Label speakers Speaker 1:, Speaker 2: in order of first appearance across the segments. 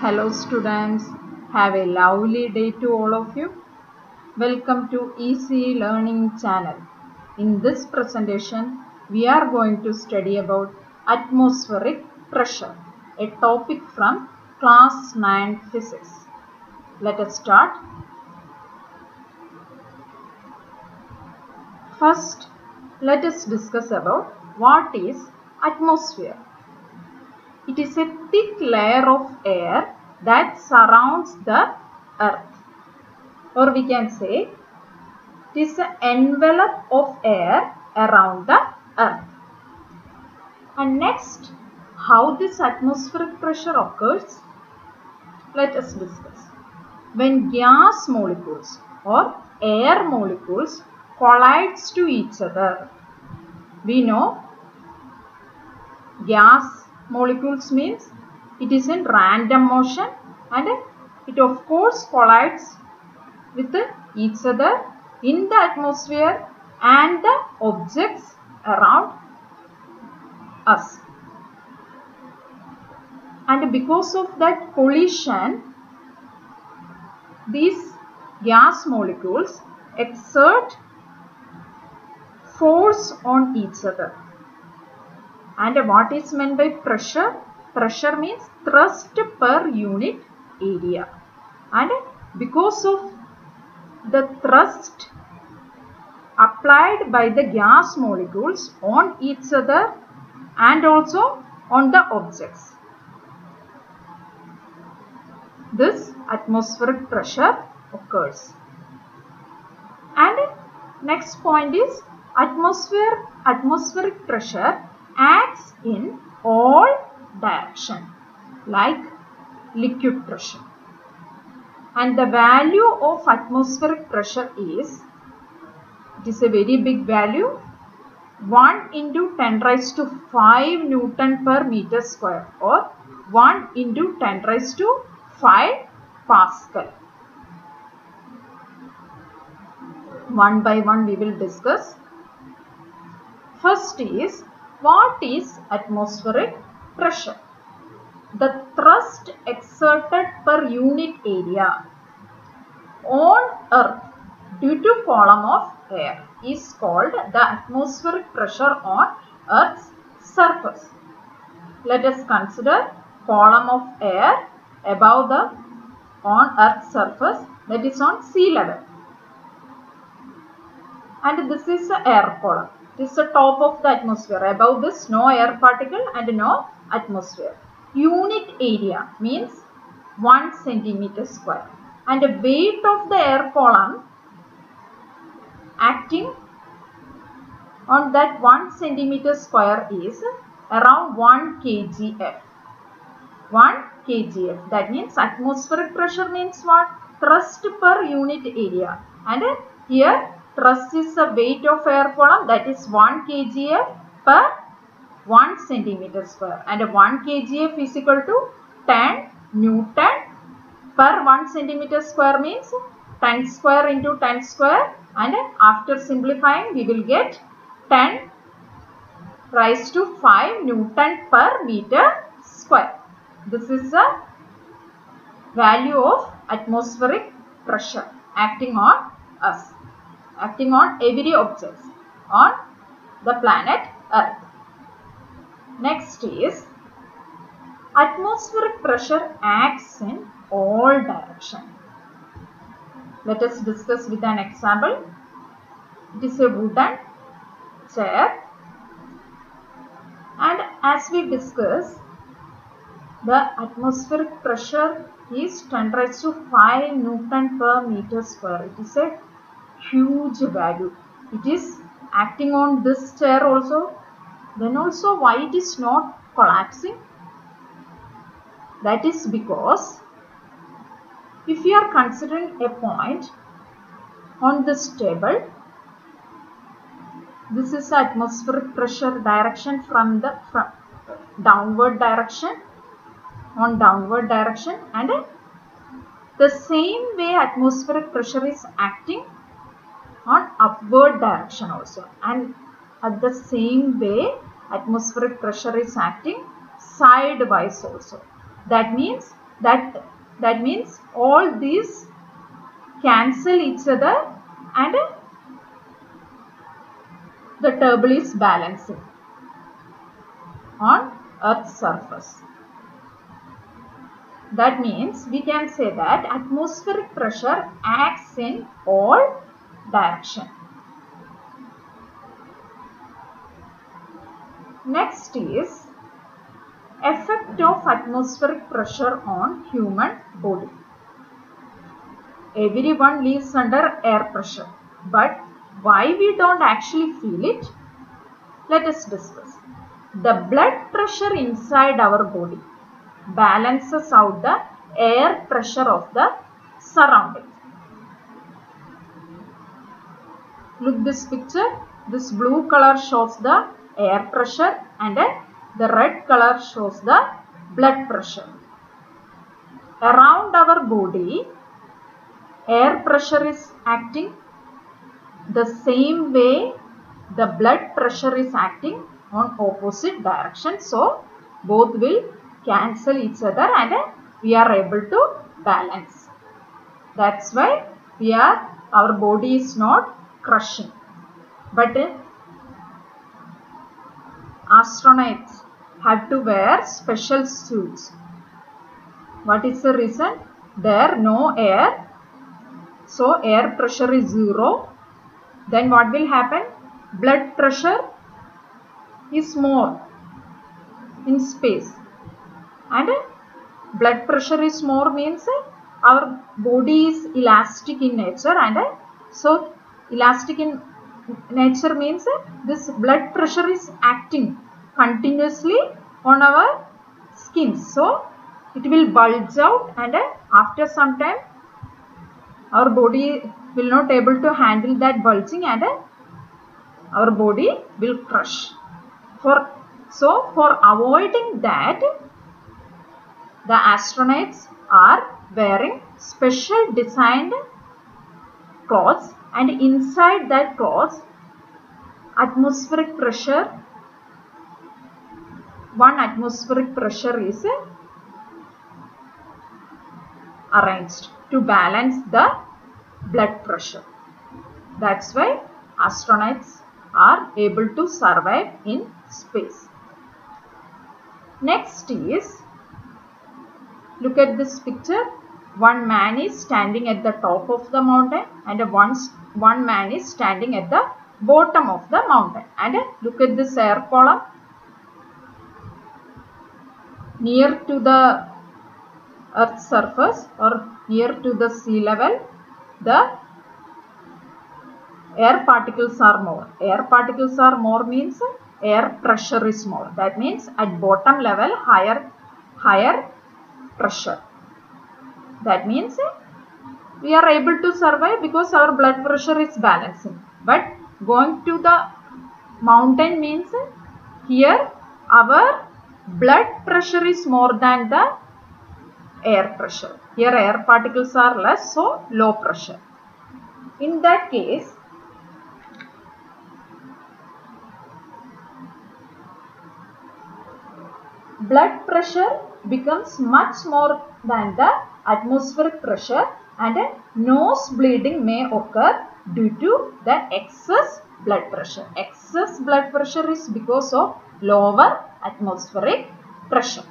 Speaker 1: Hello students, have a lovely day to all of you. Welcome to Easy Learning channel. In this presentation, we are going to study about atmospheric pressure, a topic from class 9 physics. Let us start. First, let us discuss about what is atmosphere. It is a thick layer of air that surrounds the earth, or we can say it is an envelope of air around the earth. And next, how this atmospheric pressure occurs? Let us discuss. When gas molecules or air molecules collides to each other, we know gas molecules means it is in random motion and it of course collides with each other in the atmosphere and the objects around us. And because of that collision, these gas molecules exert force on each other. And what is meant by pressure? Pressure means thrust per unit area. And because of the thrust applied by the gas molecules on each other and also on the objects, this atmospheric pressure occurs. And next point is atmospheric pressure acts in all directions like liquid pressure. And the value of atmospheric pressure is, it is a very big value, 1 into 10 raised to 5 Newton per meter square or 1 into 10 raised to 5 Pascal. One by one we will discuss. First is, what is atmospheric pressure? The thrust exerted per unit area on earth due to column of air is called the atmospheric pressure on earth's surface. Let us consider column of air above the on earth's surface, that is on sea level. And this is the air column. This is the top of the atmosphere. Above this, no air particle and no atmosphere. Unit area means 1 centimeter square. And the weight of the air column acting on that 1 centimeter square is around 1 kgf. 1 kgf. That means atmospheric pressure means what? Thrust per unit area. And here thrust is the weight of air column, that is 1 kgf per 1 centimeter square. And 1 kgf is equal to 10 Newton per 1 centimeter square means 10 square into 10 square. And after simplifying we will get 10 raised to 5 Newton per meter square. This is the value of atmospheric pressure acting on us, acting on every object on the planet Earth. Next is, atmospheric pressure acts in all directions. Let us discuss with an example. It is a wooden chair, and as we discuss, the atmospheric pressure is 10 raised to 5 Newton per meter square. It is a huge value. It is acting on this chair also. Then also, why it is not collapsing? That is because if we are considering a point on this table, this is the atmospheric pressure direction from downward direction, on downward direction, and the same way atmospheric pressure is acting on upward direction also, and at the same way atmospheric pressure is acting sidewise also. That means That means all these cancel each other and the table is balancing on Earth's surface. That means we can say that atmospheric pressure acts in all directions. Next is effect of atmospheric pressure on human body. Everyone lives under air pressure, but why we don't actually feel it? Let us discuss. The blood pressure inside our body balances out the air pressure of the surrounding. Look this picture. This blue color shows the air pressure and the red color shows the blood pressure. Around our body, air pressure is acting the same way the blood pressure is acting on opposite direction. So, both will cancel each other and we are able to balance. That's why our body is not crushing. But astronauts have to wear special suits. What is the reason? There no air. So air pressure is 0. Then what will happen? Blood pressure is more in space. And blood pressure is more means our body is elastic in nature, and so elastic in nature means this blood pressure is acting continuously on our skin. So it will bulge out, and after some time our body will not able to handle that bulging and our body will crush. So for avoiding that, the astronauts are wearing special designed clothes, and inside that clothes atmospheric pressure, 1 atmospheric pressure is arranged to balance the blood pressure. That's why astronauts are able to survive in space. Next is, look at this picture. One man is standing at the top of the mountain and one man is standing at the bottom of the mountain. And look at this air column. Near to the Earth's surface or near to the sea level, the air particles are more. Air particles are more means air pressure is more. That means at bottom level higher pressure. That means we are able to survive because our blood pressure is balancing. But going to the mountain means here our blood pressure is more than the air pressure. Here air particles are less, so low pressure. In that case, blood pressure becomes much more than the atmospheric pressure, and nose bleeding may occur due to the excess blood pressure. Excess blood pressure is because of lower atmospheric pressure.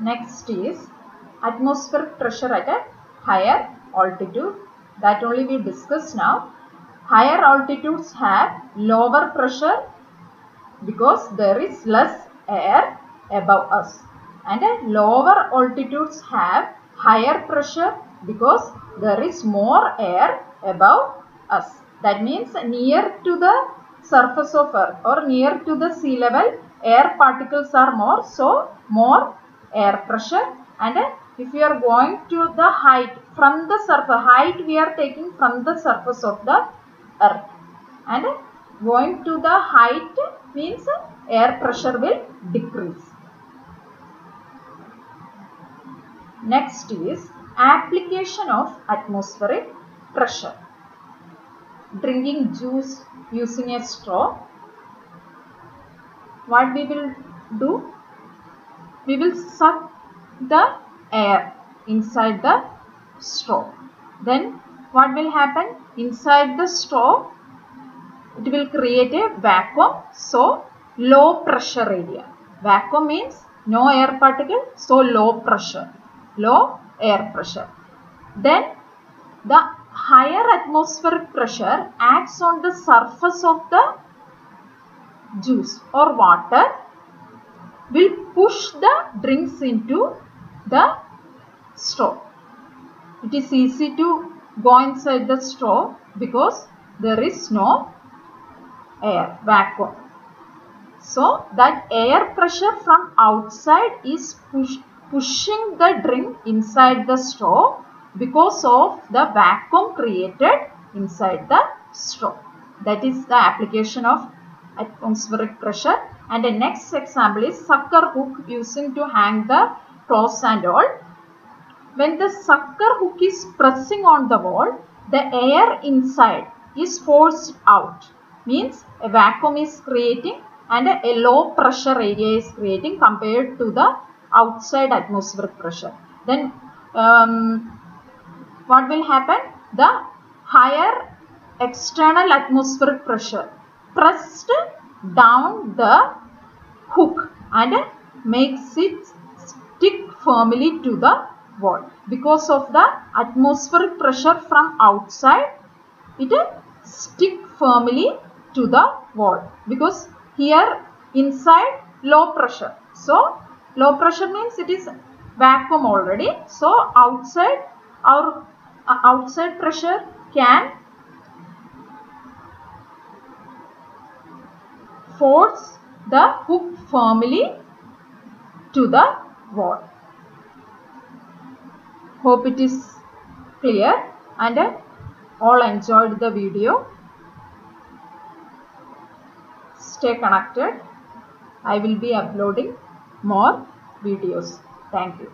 Speaker 1: Next is atmospheric pressure at a higher altitude. That only we discussed now. Higher altitudes have lower pressure because there is less air above us, and lower altitudes have higher pressure because there is more air above us. That means near to the surface of Earth or near to the sea level, air particles are more, so more air pressure. And if we are going to the height from the surface, height we are taking from the surface of the Earth, and going to the height means air pressure will decrease. Next is application of atmospheric pressure. Drinking juice using a straw. What we will do? we will suck the air inside the straw. Then what will happen? Inside the straw, it will create a vacuum. So, low pressure area. Vacuum means no air particle. So, low pressure. Low air pressure. Then, the higher atmospheric pressure acts on the surface of the juice or water, will push the drinks into the straw. It is easy to go inside the straw because there is no air, vacuum. So that air pressure from outside is pushing the drink inside the straw because of the vacuum created inside the straw. That is the application of atmospheric pressure. And the next example is sucker hook using to hang the clothes and all. When the sucker hook is pressing on the wall, the air inside is forced out. Means a vacuum is creating and a low pressure area is creating compared to the outside atmospheric pressure. Then what will happen? The higher external atmospheric pressure pressed down the hook and makes it stick firmly to the wall. Because of the atmospheric pressure from outside, it stick firmly to the wall. Because here inside low pressure. So low pressure means it is vacuum already. So outside our outside pressure can force the hook firmly to the wall. Hope it is clear and all enjoyed the video. Stay connected. I will be uploading more videos. Thank you.